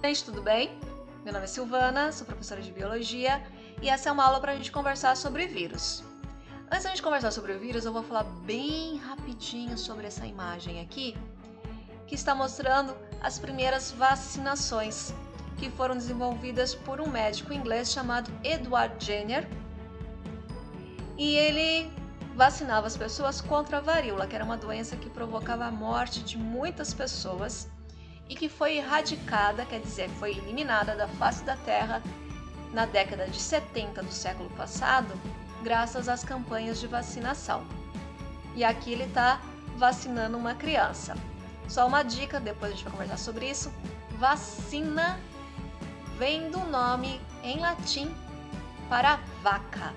Gente, tudo bem? Meu nome é Silvana, sou professora de Biologia e essa é uma aula para a gente conversar sobre vírus. Antes de a gente conversar sobre o vírus, eu vou falar bem rapidinho sobre essa imagem aqui, que está mostrando as primeiras vacinações que foram desenvolvidas por um médico inglês chamado Edward Jenner, e ele vacinava as pessoas contra a varíola, que era uma doença que provocava a morte de muitas pessoas e que foi erradicada, quer dizer, foi eliminada da face da Terra na década de 70 do século passado, graças às campanhas de vacinação. E aqui ele está vacinando uma criança. Só uma dica, depois a gente vai conversar sobre isso. Vacina vem do nome em latim para vaca.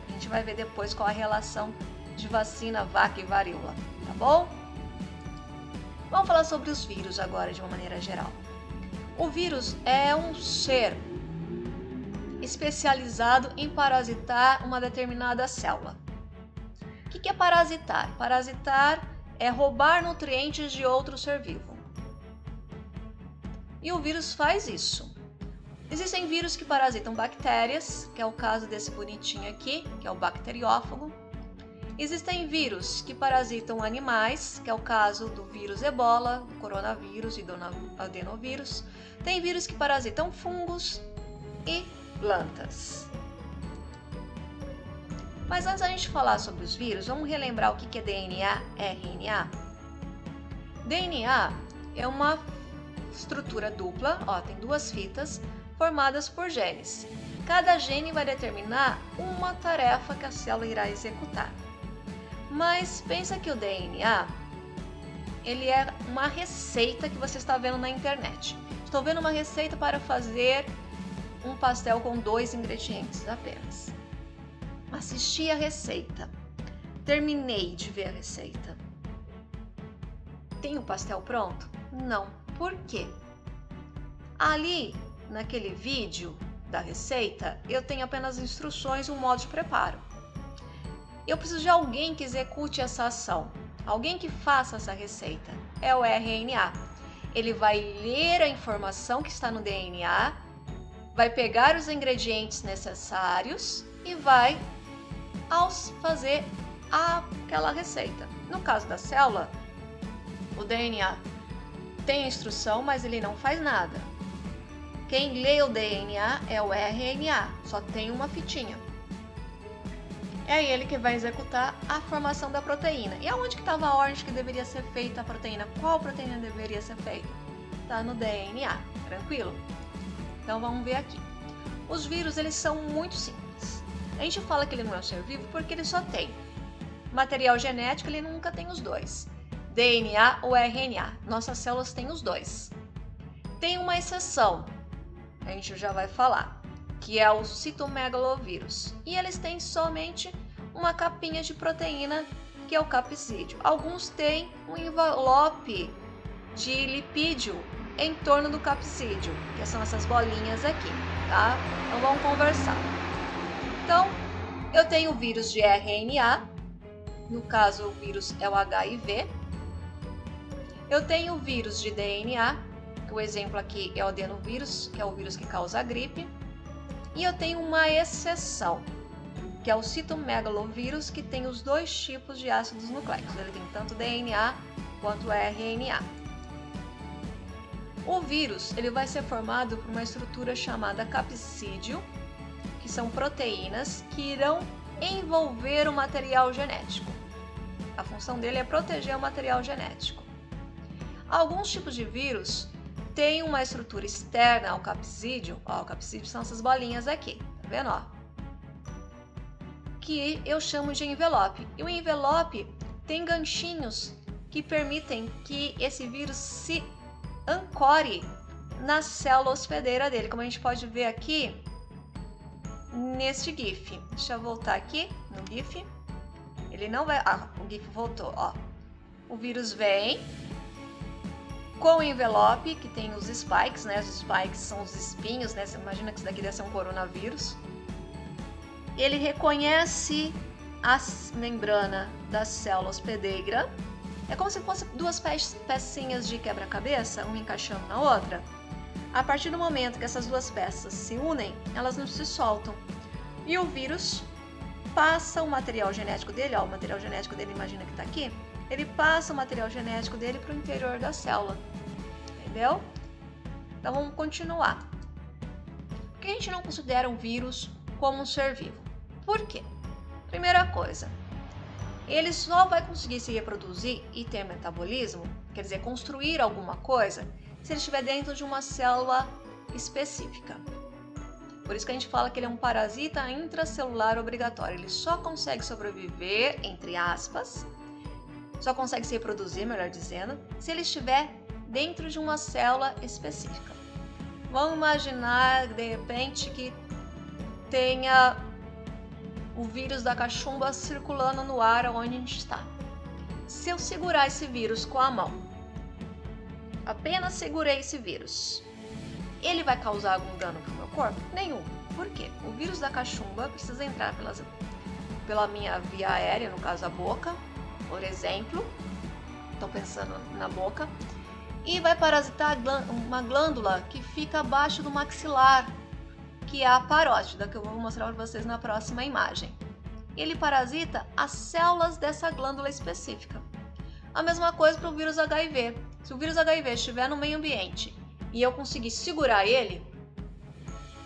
A gente vai ver depois qual a relação de vacina, vaca e varíola, tá bom? Vamos falar sobre os vírus agora de uma maneira geral. O vírus é um ser especializado em parasitar uma determinada célula. O que é parasitar? Parasitar é roubar nutrientes de outro ser vivo. E o vírus faz isso. Existem vírus que parasitam bactérias, que é o caso desse bonitinho aqui, que é o bacteriófago. Existem vírus que parasitam animais, que é o caso do vírus Ebola, do coronavírus e do adenovírus. Tem vírus que parasitam fungos e plantas. Mas antes da gente falar sobre os vírus, vamos relembrar o que é DNA, RNA? DNA é uma estrutura dupla, tem duas fitas, formadas por genes. Cada gene vai determinar uma tarefa que a célula irá executar. Mas pensa que o DNA, ele é uma receita que você está vendo na internet. Estou vendo uma receita para fazer um pastel com 2 ingredientes apenas. Assisti a receita. Terminei de ver a receita. Tem o pastel pronto? Não. Por quê? Ali, naquele vídeo da receita, eu tenho apenas instruções e um modo de preparo. Eu preciso de alguém que execute essa ação, alguém que faça essa receita. É o RNA. Ele vai ler a informação que está no DNA, vai pegar os ingredientes necessários e vai fazer aquela receita. No caso da célula, o DNA tem instrução, mas ele não faz nada. Quem lê o DNA é o RNA, só tem uma fitinha. É ele que vai executar a formação da proteína. E aonde que estava a ordem que deveria ser feita a proteína? Qual proteína deveria ser feita? Está no DNA, tranquilo? Então vamos ver aqui. Os vírus, eles são muito simples. A gente fala que ele não é um ser vivo porque ele só tem material genético, ele nunca tem os dois. DNA ou RNA. Nossas células têm os dois. Tem uma exceção, a gente já vai falar, que é o citomegalovírus. E eles têm somente uma capinha de proteína, que é o capsídeo. Alguns têm um envelope de lipídio em torno do capsídeo, que são essas bolinhas aqui, tá? Então vamos conversar. Então, eu tenho o vírus de RNA, no caso o vírus é o HIV. Eu tenho o vírus de DNA, que o exemplo aqui é o adenovírus, que é o vírus que causa a gripe. E eu tenho uma exceção, que é o citomegalovírus, que tem os 2 tipos de ácidos nucleicos. Ele tem tanto DNA quanto RNA. O vírus, ele vai ser formado por uma estrutura chamada capsídeo, que são proteínas que irão envolver o material genético. A função dele é proteger o material genético. Alguns tipos de vírus tem uma estrutura externa ao capsídeo, o capsídeo são essas bolinhas aqui, tá vendo, que eu chamo de envelope. E o envelope tem ganchinhos que permitem que esse vírus se ancore na célula hospedeira dele, como a gente pode ver aqui neste GIF. Deixa eu voltar aqui no GIF. Ele não vai... o GIF voltou, O vírus vem com o envelope, que tem os spikes, né? Os spikes são os espinhos, né? Você imagina que isso daqui deve ser um coronavírus. Ele reconhece a membrana da célula hospedeira. É como se fossem 2 pecinhas de quebra-cabeça, uma encaixando na outra. A partir do momento que essas duas peças se unem, elas não se soltam. E o vírus passa o material genético dele, ó, o material genético dele, imagina que está aqui, ele passa o material genético dele para o interior da célula, entendeu? Então vamos continuar. Por que a gente não considera um vírus como um ser vivo? Por quê? Primeira coisa, ele só vai conseguir se reproduzir e ter metabolismo, quer dizer, construir alguma coisa, se ele estiver dentro de uma célula específica. Por isso que a gente fala que ele é um parasita intracelular obrigatório. Ele só consegue sobreviver, entre aspas, só consegue se reproduzir, melhor dizendo, se ele estiver dentro de uma célula específica. Vamos imaginar, de repente, que tenha o vírus da cachumba circulando no ar onde a gente está. Se eu segurar esse vírus com a mão, apenas segurei esse vírus, ele vai causar algum dano para o meu corpo? Nenhum. Por quê? O vírus da cachumba precisa entrar pela minha via aérea, no caso a boca, por exemplo. Estou pensando na boca. E vai parasitar uma glândula que fica abaixo do maxilar, que é a parótida, que eu vou mostrar para vocês na próxima imagem. Ele parasita as células dessa glândula específica. A mesma coisa para o vírus HIV. Se o vírus HIV estiver no meio ambiente e eu conseguir segurar ele,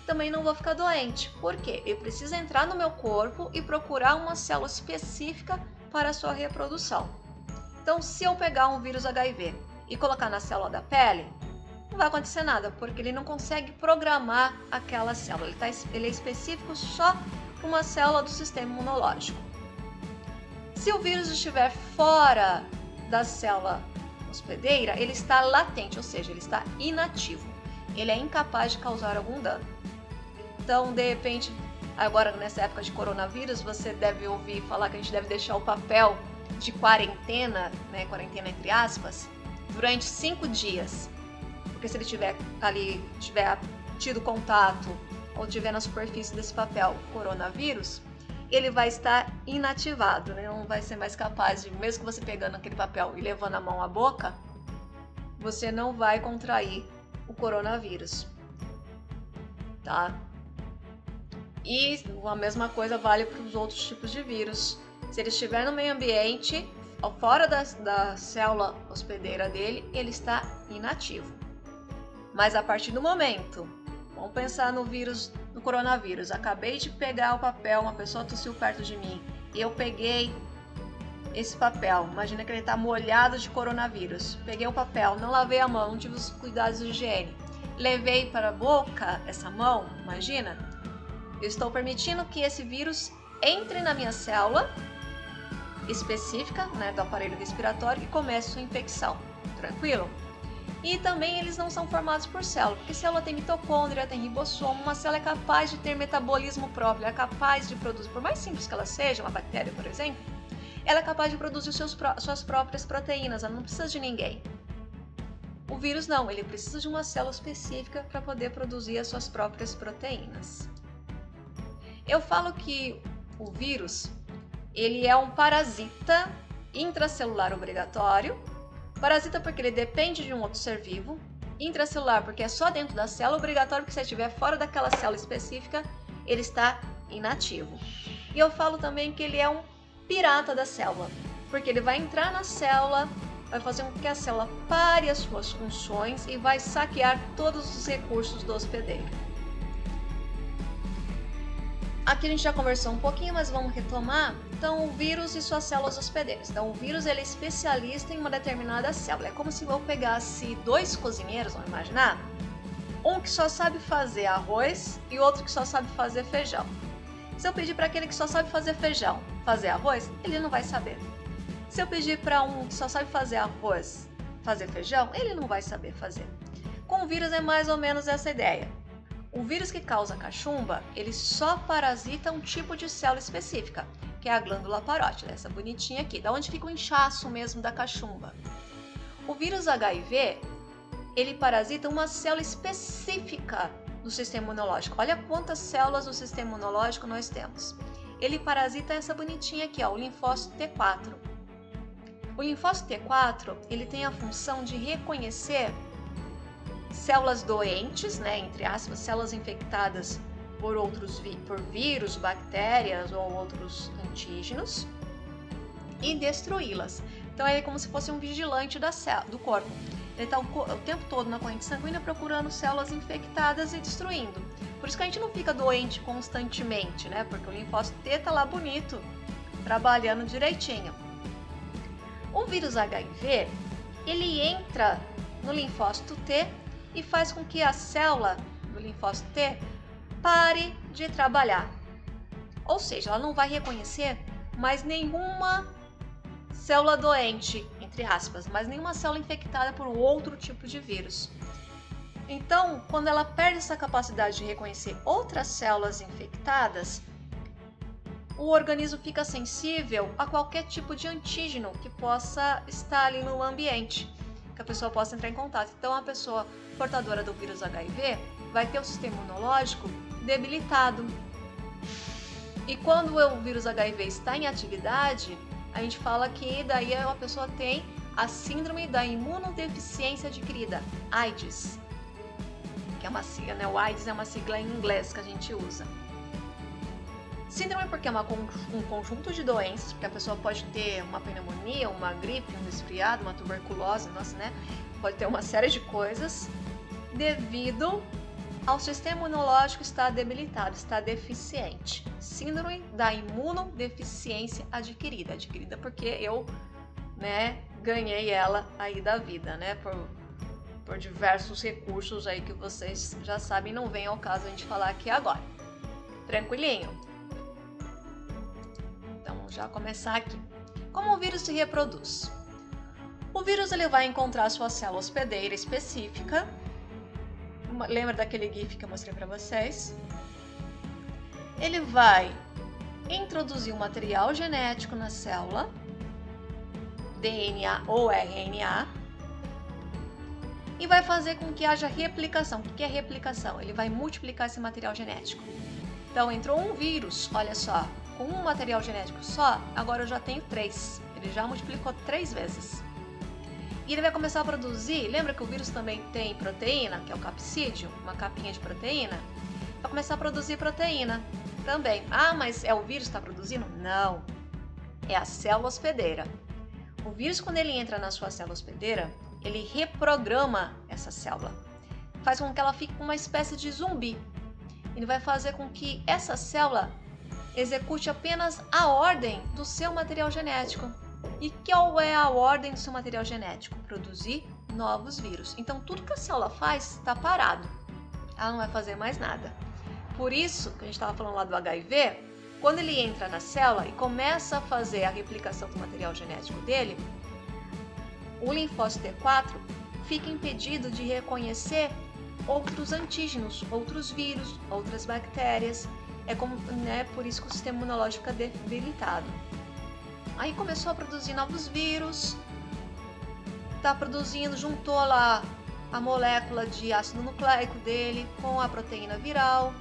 também não vou ficar doente. Por quê? Ele precisa entrar no meu corpo e procurar uma célula específica para a sua reprodução. Então, se eu pegar um vírus HIV e colocar na célula da pele, não vai acontecer nada, porque ele não consegue programar aquela célula. Ele é específico só para uma célula do sistema imunológico. Se o vírus estiver fora da célula hospedeira, ele está latente, ou seja, ele está inativo. Ele é incapaz de causar algum dano. Então, de repente, agora nessa época de coronavírus, você deve ouvir falar que a gente deve deixar o papel de quarentena, né, quarentena entre aspas, durante 5 dias. Porque se ele tiver tido contato ou tiver na superfície desse papel coronavírus, ele vai estar inativado, né? Não vai ser mais capaz de, mesmo que você pegando aquele papel e levando a mão à boca, você não vai contrair o coronavírus, tá? E a mesma coisa vale para os outros tipos de vírus. Se ele estiver no meio ambiente, fora da célula hospedeira dele, ele está inativo. Mas a partir do momento, vamos pensar no vírus, no coronavírus, acabei de pegar o papel, uma pessoa tossiu perto de mim, e eu peguei esse papel, imagina que ele está molhado de coronavírus, peguei o papel, não lavei a mão, não tive os cuidados de higiene, levei para a boca essa mão, imagina, eu estou permitindo que esse vírus entre na minha célula específica, né, do aparelho respiratório e comece sua infecção, tranquilo? E também eles não são formados por célula, porque célula tem mitocôndria, tem ribossomo, uma célula é capaz de ter metabolismo próprio, é capaz de produzir, por mais simples que ela seja, uma bactéria, por exemplo, ela é capaz de produzir suas próprias proteínas, ela não precisa de ninguém. O vírus não, ele precisa de uma célula específica para poder produzir as suas próprias proteínas. Eu falo que o vírus, ele é um parasita intracelular obrigatório. Parasita porque ele depende de um outro ser vivo. Intracelular porque é só dentro da célula. Obrigatório porque se estiver fora daquela célula específica, ele está inativo. E eu falo também que ele é um pirata da célula, porque ele vai entrar na célula, vai fazer com que a célula pare as suas funções e vai saquear todos os recursos do hospedeiro. Aqui a gente já conversou um pouquinho, mas vamos retomar. Então, o vírus e suas células hospedeiras. Então, o vírus ele é especialista em uma determinada célula. É como se eu pegasse 2 cozinheiros, vamos imaginar? Um que só sabe fazer arroz e outro que só sabe fazer feijão. Se eu pedir para aquele que só sabe fazer feijão, fazer arroz, ele não vai saber. Se eu pedir para um que só sabe fazer arroz, fazer feijão, ele não vai saber fazer. Com o vírus é mais ou menos essa ideia. O vírus que causa cachumba, ele só parasita um tipo de célula específica, que é a glândula parótida, essa bonitinha aqui, da onde fica o inchaço mesmo da cachumba. O vírus HIV, ele parasita uma célula específica do sistema imunológico. Olha quantas células do sistema imunológico nós temos. Ele parasita essa bonitinha aqui, ó, o linfócito T4. O linfócito T4, ele tem a função de reconhecer células doentes, né, entre aspas, células infectadas por por vírus, bactérias ou outros antígenos e destruí-las. Então é como se fosse um vigilante do corpo. Ele está o tempo todo na corrente sanguínea procurando células infectadas e destruindo. Por isso que a gente não fica doente constantemente, né? Porque o linfócito T está lá bonito, trabalhando direitinho. O vírus HIV, ele entra no linfócito T e faz com que a célula do linfócito T pare de trabalhar. Ou seja, ela não vai reconhecer mais nenhuma célula doente, entre aspas, mas nenhuma célula infectada por outro tipo de vírus. Então, quando ela perde essa capacidade de reconhecer outras células infectadas, o organismo fica sensível a qualquer tipo de antígeno que possa estar ali no ambiente, que a pessoa possa entrar em contato. Então, a pessoa portadora do vírus HIV vai ter o sistema imunológico debilitado. E quando o vírus HIV está em atividade, a gente fala que daí a pessoa tem a síndrome da imunodeficiência adquirida, AIDS, que é uma sigla, né? O AIDS é uma sigla em inglês que a gente usa. Síndrome porque é um conjunto de doenças, porque a pessoa pode ter uma pneumonia, uma gripe, um resfriado, uma tuberculose, nossa, né? Pode ter uma série de coisas devido ao sistema imunológico estar debilitado, estar deficiente. Síndrome da imunodeficiência adquirida. Adquirida porque eu, né, ganhei ela aí da vida, né? Por diversos recursos aí que vocês já sabem, não vem ao caso a gente falar aqui agora. Tranquilinho? Então, vamos já começar aqui. Como o vírus se reproduz? O vírus ele vai encontrar sua célula hospedeira específica. Lembra daquele GIF que eu mostrei para vocês? Ele vai introduzir um material genético na célula, DNA ou RNA, e vai fazer com que haja replicação. O que é replicação? Ele vai multiplicar esse material genético. Então, entrou um vírus, olha só, com um material genético só, agora eu já tenho 3. Ele já multiplicou 3 vezes. E ele vai começar a produzir, lembra que o vírus também tem proteína, que é o capsídeo, uma capinha de proteína? Vai começar a produzir proteína também. Ah, mas é o vírus que está produzindo? Não, é a célula hospedeira. O vírus, quando ele entra na sua célula hospedeira, ele reprograma essa célula. Faz com que ela fique uma espécie de zumbi. Ele vai fazer com que essa célula execute apenas a ordem do seu material genético. E qual é a ordem do seu material genético? Produzir novos vírus. Então, tudo que a célula faz está parado. Ela não vai fazer mais nada. Por isso, que a gente estava falando lá do HIV, quando ele entra na célula e começa a fazer a replicação do material genético dele, o linfócito T4 fica impedido de reconhecer outros antígenos, outros vírus, outras bactérias. É como, né, por isso que o sistema imunológico fica debilitado. Aí começou a produzir novos vírus, tá produzindo, juntou lá a molécula de ácido nucleico dele com a proteína viral,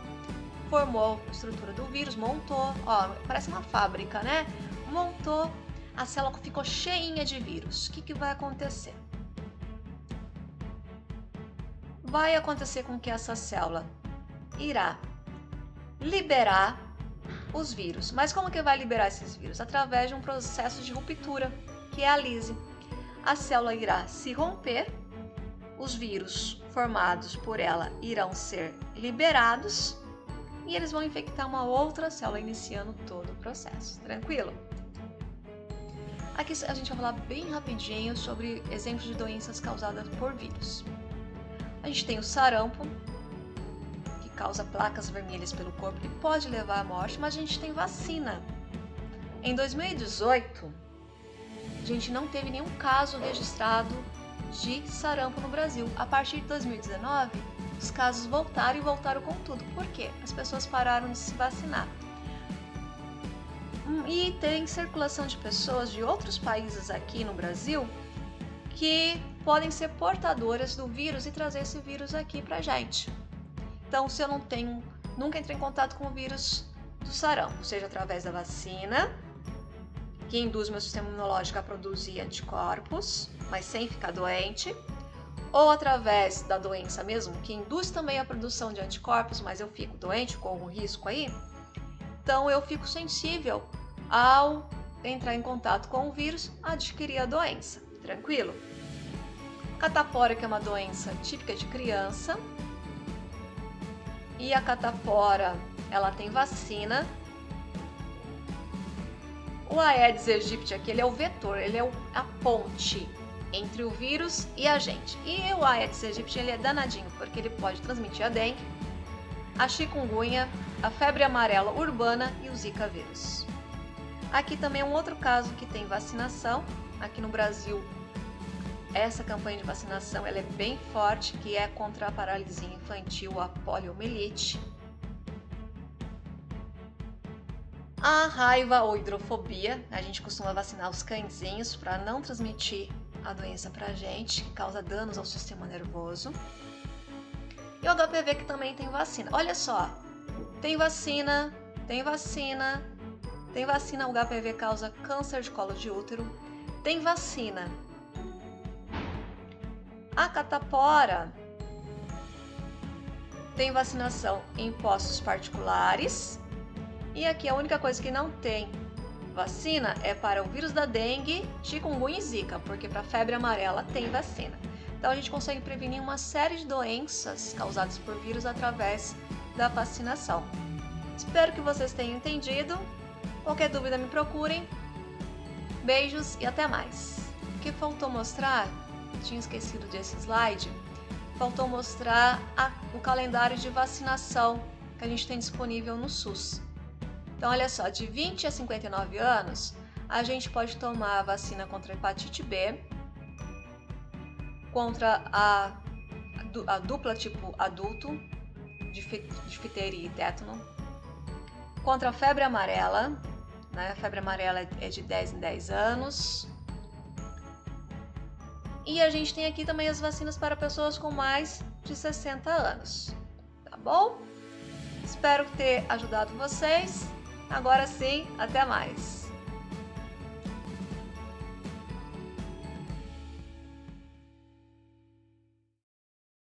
formou a estrutura do vírus, montou, ó, parece uma fábrica, né? Montou, a célula ficou cheinha de vírus. O que vai acontecer? Vai acontecer com que essa célula irá liberar os vírus. Mas como que vai liberar esses vírus? Através de um processo de ruptura, que é a lise. A célula irá se romper, os vírus formados por ela irão ser liberados e eles vão infectar uma outra célula, iniciando todo o processo. Tranquilo? Aqui a gente vai falar bem rapidinho sobre exemplos de doenças causadas por vírus. A gente tem o sarampo, que causa placas vermelhas pelo corpo e pode levar à morte, mas a gente tem vacina. Em 2018, a gente não teve nenhum caso registrado de sarampo no Brasil. A partir de 2019, os casos voltaram e voltaram com tudo. Por quê? As pessoas pararam de se vacinar. E tem circulação de pessoas de outros países aqui no Brasil que podem ser portadoras do vírus e trazer esse vírus aqui pra gente. Então, se eu nunca entrei em contato com o vírus do sarampo, seja através da vacina, que induz meu sistema imunológico a produzir anticorpos, mas sem ficar doente, ou através da doença mesmo, que induz também a produção de anticorpos, mas eu fico doente, corro um risco aí, então eu fico sensível ao entrar em contato com o vírus, adquirir a doença, tranquilo? Catapora, que é uma doença típica de criança, e a catapora, ela tem vacina. O Aedes aegypti aqui, ele é o vetor, ele é a ponte entre o vírus e a gente. E o Aedes aegypti, ele é danadinho, porque ele pode transmitir a dengue, a chikungunya, a febre amarela urbana e o Zika vírus. Aqui também é um outro caso que tem vacinação. Aqui no Brasil, essa campanha de vacinação ela é bem forte, que é contra a paralisia infantil, a poliomielite. A raiva ou hidrofobia, a gente costuma vacinar os cãezinhos para não transmitir a doença pra gente, que causa danos ao sistema nervoso. E o HPV, que também tem vacina. Olha só, tem vacina, o HPV causa câncer de colo de útero, tem vacina. A catapora tem vacinação em postos particulares. E aqui a única coisa que não tem vacina é para o vírus da dengue, chikungunya e zika, porque para a febre amarela tem vacina. Então a gente consegue prevenir uma série de doenças causadas por vírus através da vacinação. Espero que vocês tenham entendido. Qualquer dúvida me procurem. Beijos e até mais. O que faltou mostrar, tinha esquecido desse slide, faltou mostrar o calendário de vacinação que a gente tem disponível no SUS. Então, olha só, de 20 a 59 anos, a gente pode tomar a vacina contra a hepatite B, contra a dupla tipo adulto, difteria e tétano, contra a febre amarela, né? A febre amarela é de 10 em 10 anos. E a gente tem aqui também as vacinas para pessoas com mais de 60 anos, tá bom? Espero ter ajudado vocês. Agora sim, até mais!